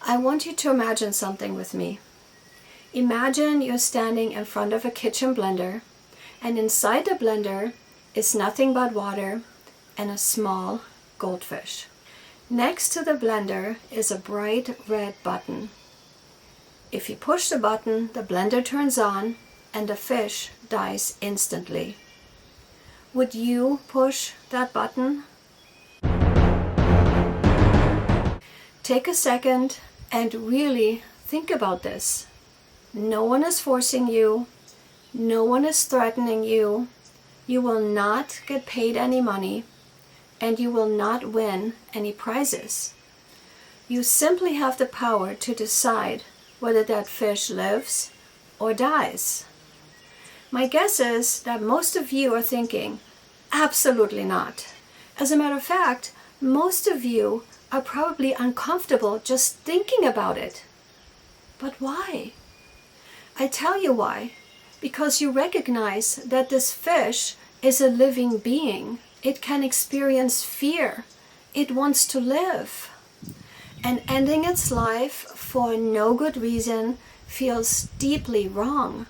I want you to imagine something with me. Imagine you're standing in front of a kitchen blender, and inside the blender is nothing but water and a small goldfish. Next to the blender is a bright red button. If you push the button, the blender turns on and the fish dies instantly. Would you push that button? Take a second and really think about this. No one is forcing you. No one is threatening you. You will not get paid any money, and you will not win any prizes. You simply have the power to decide whether that fish lives or dies. My guess is that most of you are thinking, absolutely not. As a matter of fact, most of you are probably uncomfortable just thinking about it. But why? I tell you why. Because you recognize that this fish is a living being. It can experience fear. It wants to live. And ending its life for no good reason feels deeply wrong.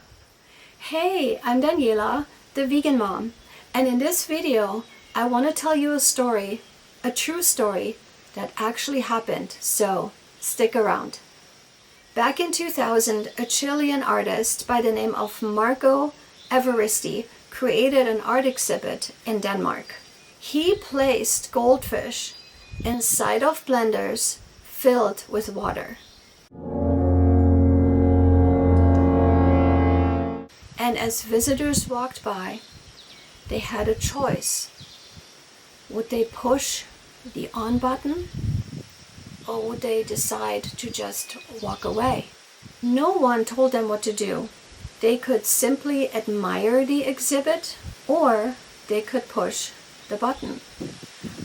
Hey, I'm Daniela, the vegan mom, and in this video I want to tell you a story, a true story that actually happened, so stick around. Back in 2000, a Chilean artist by the name of Marco Evaristi created an art exhibit in Denmark. He placed goldfish inside of blenders filled with water. And as visitors walked by, they had a choice. Would they push the on button, or would they decide to just walk away? No one told them what to do. They could simply admire the exhibit, or they could push the button.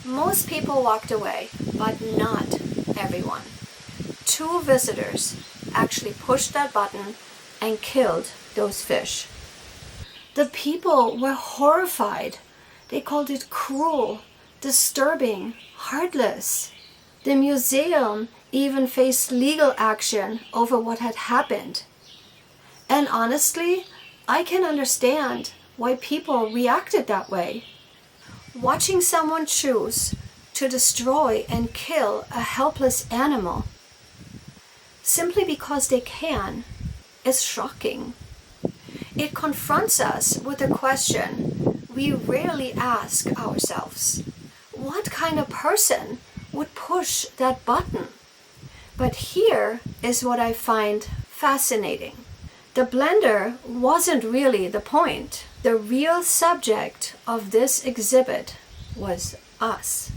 Most people walked away, but not everyone. 2 visitors actually pushed that button and killed those fish. The people were horrified. They called it cruel, disturbing, heartless. The museum even faced legal action over what had happened. And honestly, I can understand why people reacted that way. Watching someone choose to destroy and kill a helpless animal simply because they can is shocking. It confronts us with a question we rarely ask ourselves. What kind of person would push that button? But here is what I find fascinating. The blender wasn't really the point. The real subject of this exhibit was us,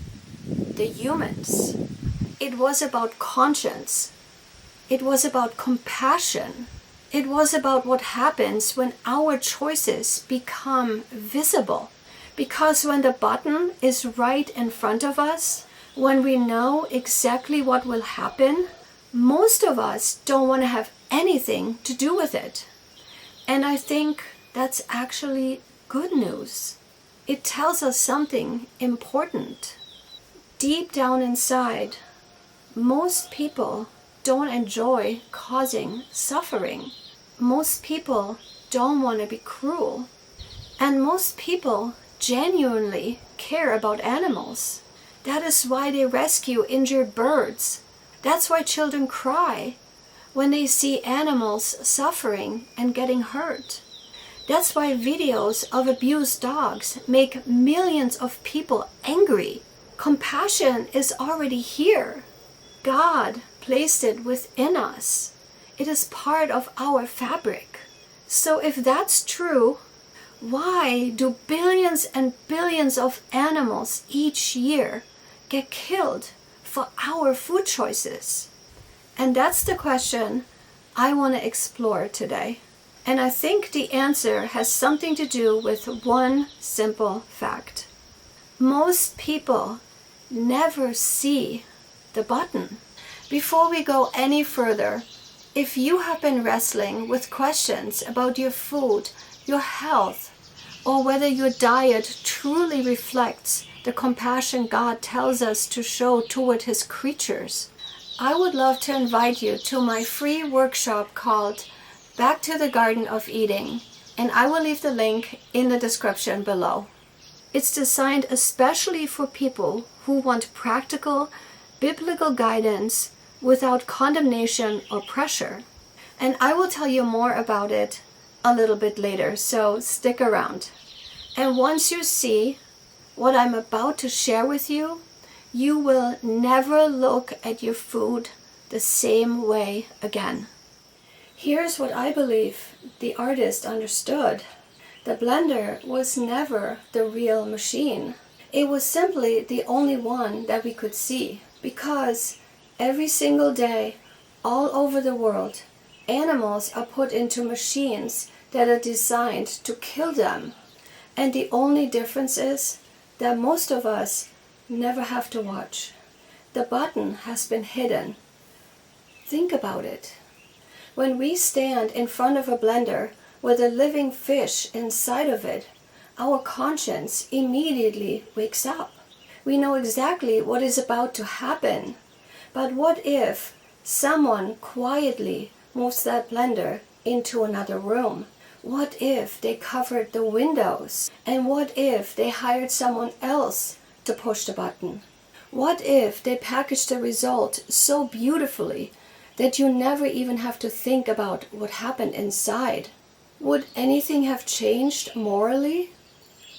the humans. It was about conscience. It was about compassion. It was about what happens when our choices become visible. Because when the button is right in front of us, when we know exactly what will happen, most of us don't want to have anything to do with it. And I think that's actually good news. It tells us something important. Deep down inside, most people don't enjoy causing suffering. Most people don't want to be cruel. And most people genuinely care about animals. That is why they rescue injured birds. That's why children cry when they see animals suffering and getting hurt. That's why videos of abused dogs make millions of people angry. Compassion is already here. God placed it within us. It is part of our fabric. So if that's true, why do billions and billions of animals each year get killed for our food choices? And that's the question I want to explore today. And I think the answer has something to do with one simple fact. Most people never see the button. Before we go any further, if you have been wrestling with questions about your food, your health, or whether your diet truly reflects the compassion God tells us to show toward His creatures, I would love to invite you to my free workshop called Back to the Garden of Eating, and I will leave the link in the description below. It's designed especially for people who want practical, biblical guidance without condemnation or pressure. And I will tell you more about it a little bit later, so stick around. And once you see what I'm about to share with you, you will never look at your food the same way again. Here's what I believe the artist understood. The blender was never the real machine. It was simply the only one that we could see, because every single day, all over the world, animals are put into machines that are designed to kill them. And the only difference is that most of us never have to watch. The button has been hidden. Think about it. When we stand in front of a blender with a living fish inside of it, our conscience immediately wakes up. We know exactly what is about to happen. But what if someone quietly moves that blender into another room? What if they covered the windows? And what if they hired someone else to push the button? What if they packaged the result so beautifully that you never even have to think about what happened inside? Would anything have changed morally?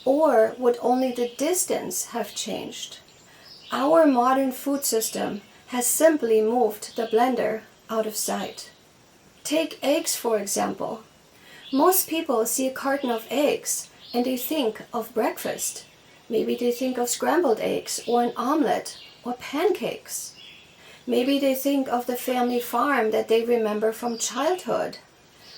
Or would only the distance have changed? Our modern food system has simply moved the blender out of sight. Take eggs, for example. Most people see a carton of eggs and they think of breakfast. Maybe they think of scrambled eggs or an omelette or pancakes. Maybe they think of the family farm that they remember from childhood.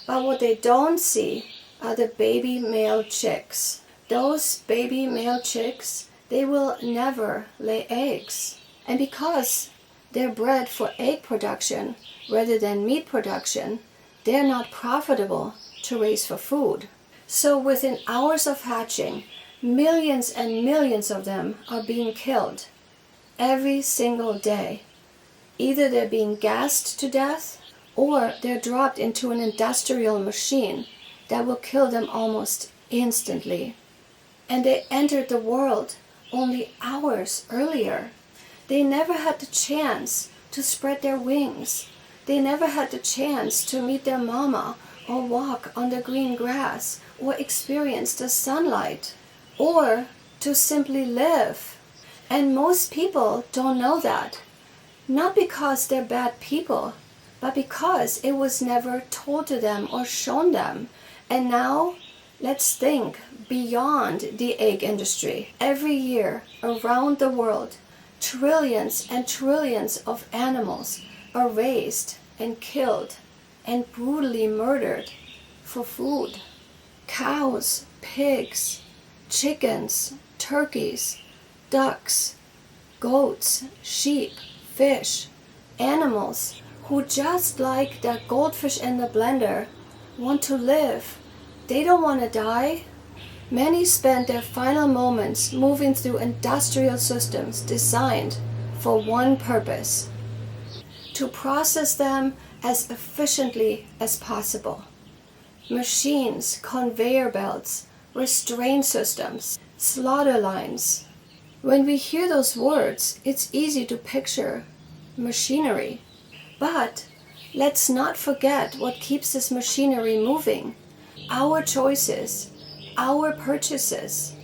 But what they don't see are the baby male chicks. Those baby male chicks, they will never lay eggs. And because they're bred for egg production rather than meat production, they're not profitable to raise for food. So within hours of hatching, millions and millions of them are being killed every single day. Either they're being gassed to death or they're dropped into an industrial machine that will kill them almost instantly. And they entered the world only hours earlier. They never had the chance to spread their wings. They never had the chance to meet their mama or walk on the green grass or experience the sunlight or to simply live. And most people don't know that. Not because they're bad people, but because it was never told to them or shown them. And now, let's think beyond the egg industry. Every year, around the world, trillions and trillions of animals are raised and killed and brutally murdered for food. Cows, pigs, chickens, turkeys, ducks, goats, sheep, fish, animals who, just like that goldfish in the blender, want to live. They don't want to die. Many spend their final moments moving through industrial systems designed for one purpose: to process them as efficiently as possible. Machines, conveyor belts, restraint systems, slaughter lines. When we hear those words, it's easy to picture machinery. But let's not forget what keeps this machinery moving: our choices, our purchases,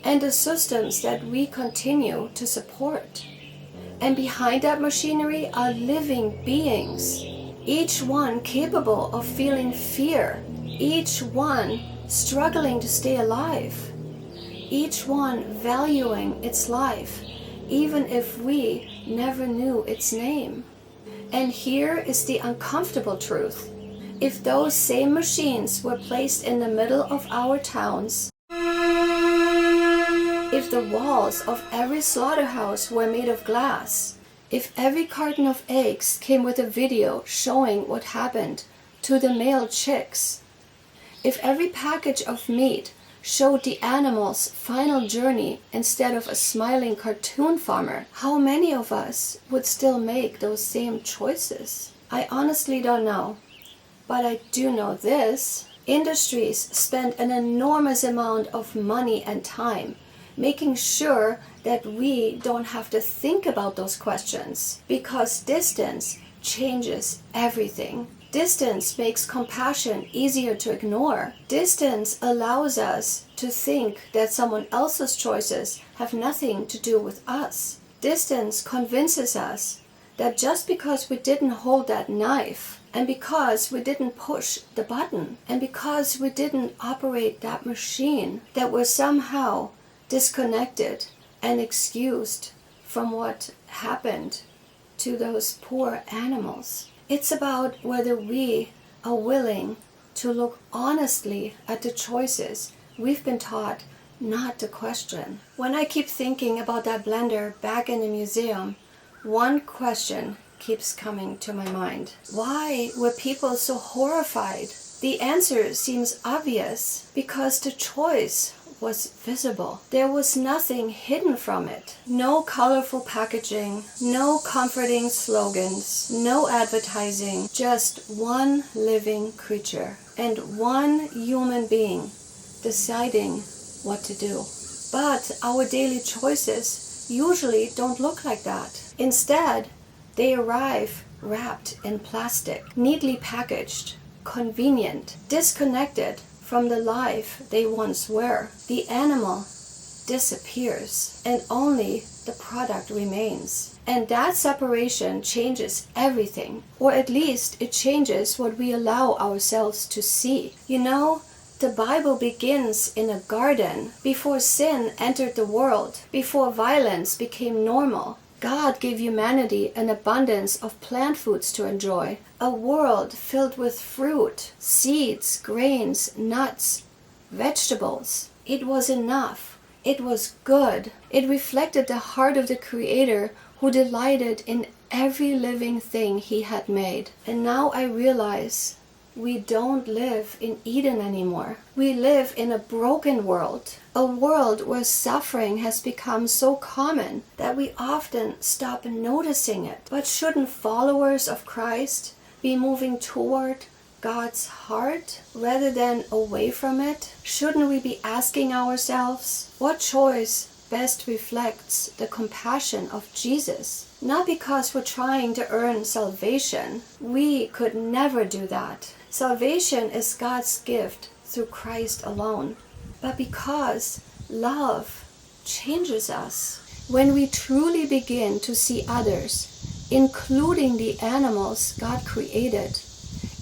and the systems that we continue to support. And behind that machinery are living beings, each one capable of feeling fear, each one struggling to stay alive, each one valuing its life, even if we never knew its name. And here is the uncomfortable truth. If those same machines were placed in the middle of our towns, if the walls of every slaughterhouse were made of glass, if every carton of eggs came with a video showing what happened to the male chicks, if every package of meat showed the animal's final journey instead of a smiling cartoon farmer, how many of us would still make those same choices? I honestly don't know. But I do know this. Industries spend an enormous amount of money and time making sure that we don't have to think about those questions, because distance changes everything. Distance makes compassion easier to ignore. Distance allows us to think that someone else's choices have nothing to do with us. Distance convinces us that just because we didn't hold that knife, and because we didn't push the button, and because we didn't operate that machine, that we're somehow disconnected and excused from what happened to those poor animals. It's about whether we are willing to look honestly at the choices we've been taught not to question. When I keep thinking about that blender back in the museum, one question keeps coming to my mind. Why were people so horrified? The answer seems obvious, because the choice was visible. There was nothing hidden from it. No colorful packaging, no comforting slogans, no advertising, just one living creature and one human being deciding what to do. But our daily choices usually don't look like that. Instead, they arrive wrapped in plastic, neatly packaged, convenient, disconnected from the life they once were. The animal disappears and only the product remains. And that separation changes everything, or at least it changes what we allow ourselves to see. You know, the Bible begins in a garden. Before sin entered the world, before violence became normal, God gave humanity an abundance of plant foods to enjoy, a world filled with fruit, seeds, grains, nuts, vegetables. It was enough. It was good. It reflected the heart of the Creator, who delighted in every living thing He had made. And now I realize we don't live in Eden anymore. We live in a broken world, a world where suffering has become so common that we often stop noticing it. But shouldn't followers of Christ be moving toward God's heart rather than away from it? Shouldn't we be asking ourselves, what choice best reflects the compassion of Jesus? Not because we're trying to earn salvation. We could never do that. Salvation is God's gift through Christ alone. But because love changes us, when we truly begin to see others, including the animals God created,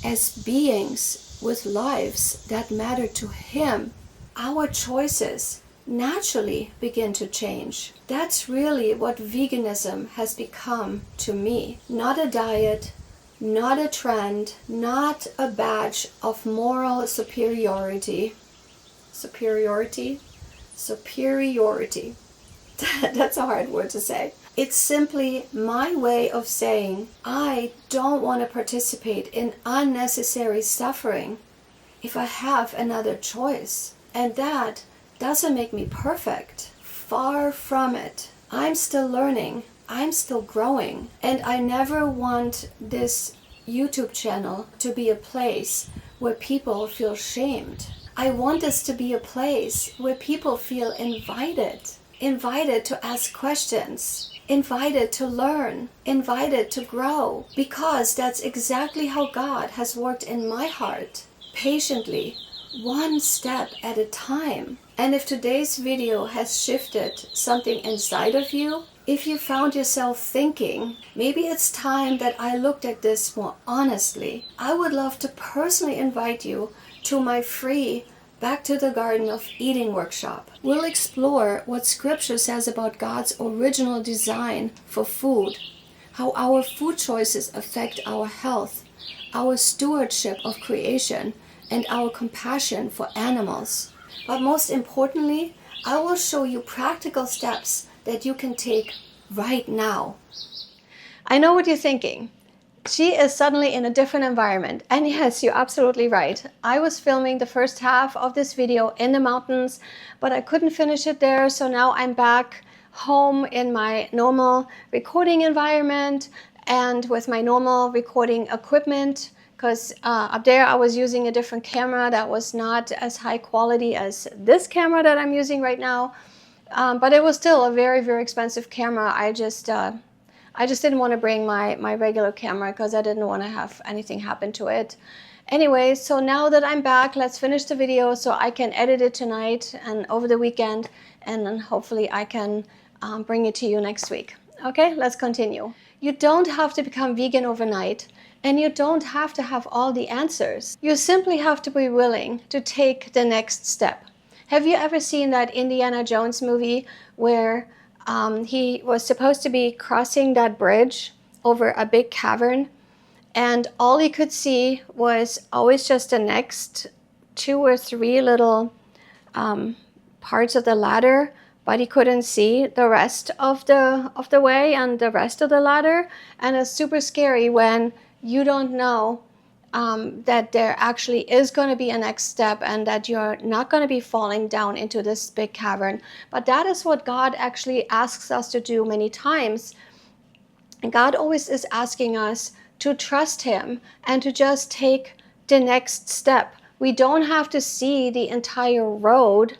as beings with lives that matter to Him, our choices naturally begin to change. That's really what veganism has become to me. Not a diet, not a trend, not a badge of moral superiority. Superiority? That's a hard word to say. It's simply my way of saying I don't want to participate in unnecessary suffering if I have another choice. And that doesn't make me perfect. Far from it. I'm still learning. I'm still growing. And I never want this YouTube channel to be a place where people feel shamed. I want this to be a place where people feel invited. Invited to ask questions. Invited to learn. Invited to grow. Because that's exactly how God has worked in my heart. Patiently. One step at a time. And if today's video has shifted something inside of you, if you found yourself thinking, maybe it's time that I looked at this more honestly, I would love to personally invite you to my free Back to the Garden of Eating workshop. We'll explore what Scripture says about God's original design for food, how our food choices affect our health, our stewardship of creation, and our compassion for animals. But most importantly, I will show you practical steps that you can take right now. I know what you're thinking. She is suddenly in a different environment. And yes, you're absolutely right. I was filming the first half of this video in the mountains, but I couldn't finish it there. So now I'm back home in my normal recording environment and with my normal recording equipment, because up there I was using a different camera that was not as high quality as this camera that I'm using right now. But it was still a very, very expensive camera. I just didn't want to bring my regular camera because I didn't want to have anything happen to it. Anyway, so now that I'm back, let's finish the video so I can edit it tonight and over the weekend, and then hopefully I can bring it to you next week. Okay, let's continue. You don't have to become vegan overnight, and you don't have to have all the answers. You simply have to be willing to take the next step. Have you ever seen that Indiana Jones movie where he was supposed to be crossing that bridge over a big cavern, and all he could see was always just the next 2 or 3 little parts of the ladder, but he couldn't see the rest of the way and the rest of the ladder? And it's super scary when you don't know that there actually is going to be a next step and that you're not going to be falling down into this big cavern. But that is what God actually asks us to do many times. And God always is asking us to trust Him and to just take the next step. We don't have to see the entire road,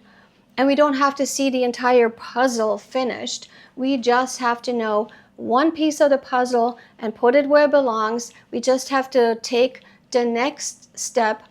and we don't have to see the entire puzzle finished. We just have to know one piece of the puzzle and put it where it belongs. We just have to take the next step,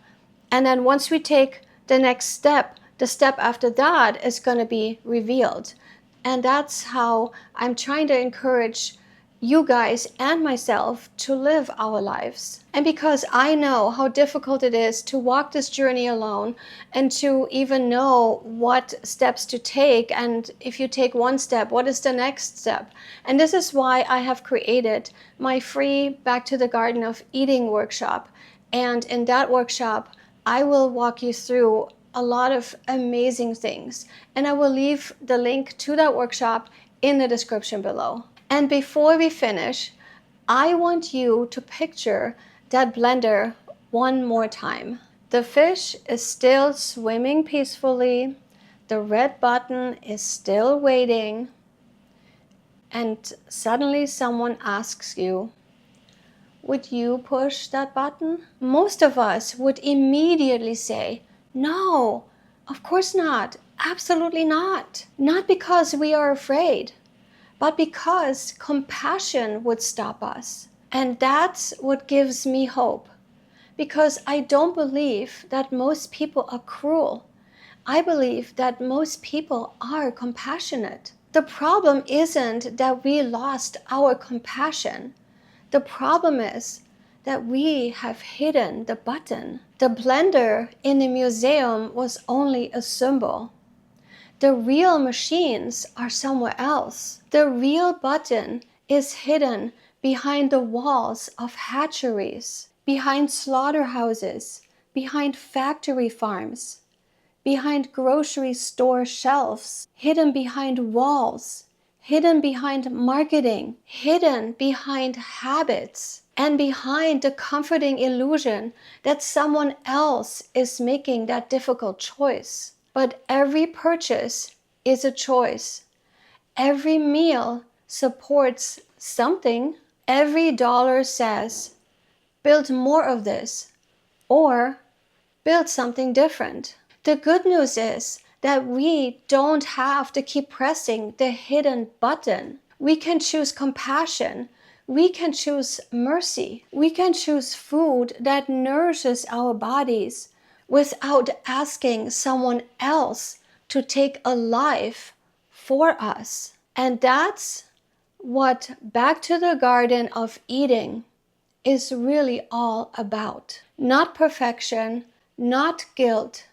and then once we take the next step, the step after that is going to be revealed. And that's how I'm trying to encourage you guys and myself to live our lives. And because I know how difficult it is to walk this journey alone and to even know what steps to take, and if you take one step, what is the next step? And this is why I have created my free Back to the Garden of Eating workshop. And in that workshop, I will walk you through a lot of amazing things. And I will leave the link to that workshop in the description below. And before we finish, I want you to picture that blender one more time. The fish is still swimming peacefully. The red button is still waiting. And suddenly someone asks you, would you push that button? Most of us would immediately say, no, of course not. Absolutely not. Not because we are afraid, but because compassion would stop us. And that's what gives me hope. Because I don't believe that most people are cruel. I believe that most people are compassionate. The problem isn't that we lost our compassion. The problem is that we have hidden the button. The blender in the museum was only a symbol. The real machines are somewhere else. The real button is hidden behind the walls of hatcheries, behind slaughterhouses, behind factory farms, behind grocery store shelves, hidden behind walls, hidden behind marketing, hidden behind habits, and behind the comforting illusion that someone else is making that difficult choice. But every purchase is a choice. Every meal supports something. Every dollar says, build more of this, or build something different. The good news is that we don't have to keep pressing the hidden button. We can choose compassion. We can choose mercy. We can choose food that nourishes our bodies without asking someone else to take a life for us. And that's what Back to the Garden of Eating is really all about. Not perfection, not guilt,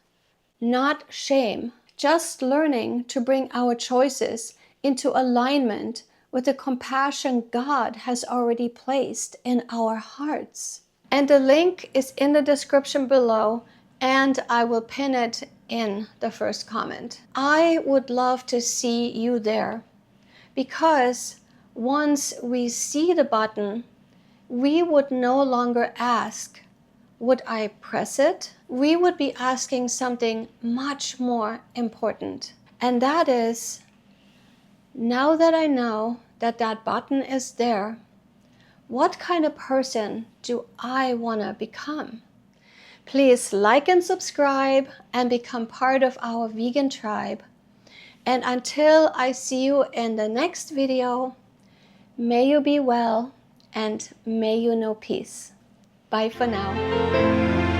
not shame, just learning to bring our choices into alignment with the compassion God has already placed in our hearts. And the link is in the description below, and I will pin it in the first comment. I would love to see you there, because once we see the button, we would no longer ask, would I press it? We would be asking something much more important. And that is, now that I know that that button is there, what kind of person do I want to become? Please like and subscribe and become part of our vegan tribe. And until I see you in the next video, may you be well and may you know peace. Bye for now.